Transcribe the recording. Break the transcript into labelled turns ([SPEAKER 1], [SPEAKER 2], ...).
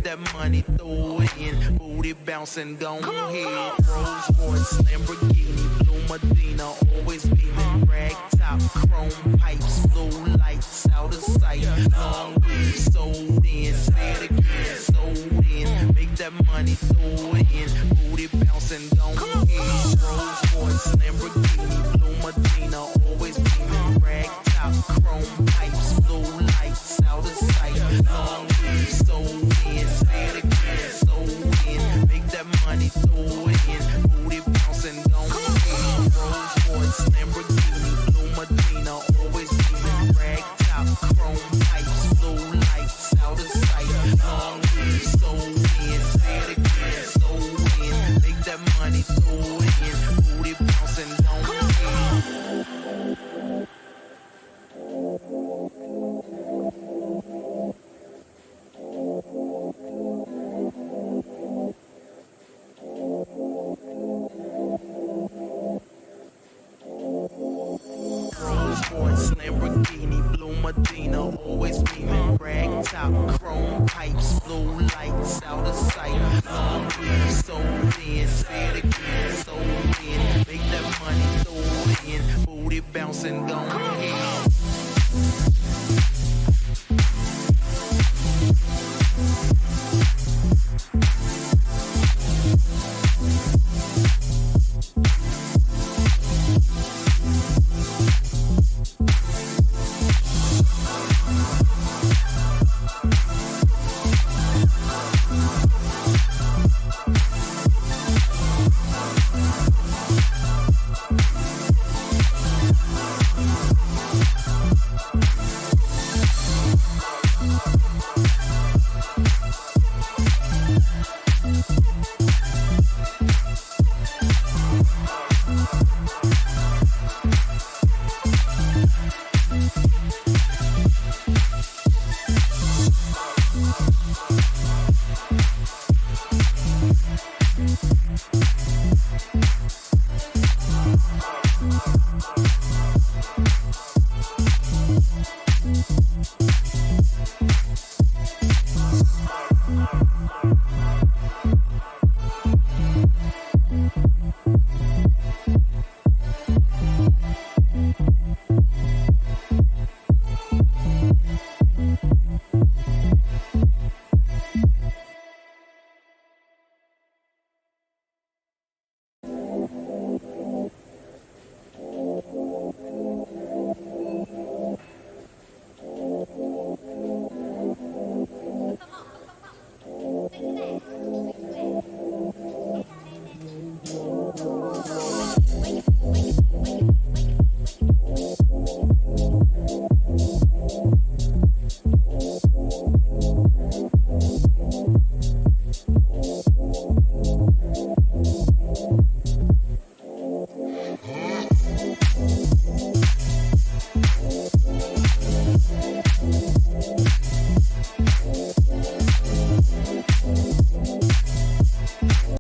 [SPEAKER 1] that money, throw it in. Booty bouncing, gon' ahead. Rolls Royce, Lamborghini, Blue Medina, always beaming. Rag top, chrome pipes, blue lights, out of sight. Long weed, sold in, say it again, sold in. Make that money, throw it in. Booty bouncing, gon' ahead. Rolls Royce, Lamborghini, Blue Medina, always beaming. Rag top, chrome pipes, blue lights, out of sight. Long weed, sold in, say it again, sold in. Make that money, throw it in. Booty bouncing, gon' ahead. Rolls Royce, Lamborghini, Blue Medina, always beaming. Rag top, chrome pipes, blue lights, out of sight. Long weed, sold in, say it again, sold in. Make that money, throw it in. Booty bouncing, gon' ahead. Rolls Royce, Lamborghini, Blue Medina, always beaming. Rag top, chrome pipes, blue lights, out of sight. Long weed, sold in, say it again, sold in. Make that money, throw it in. Booty bouncing, gon' ahead.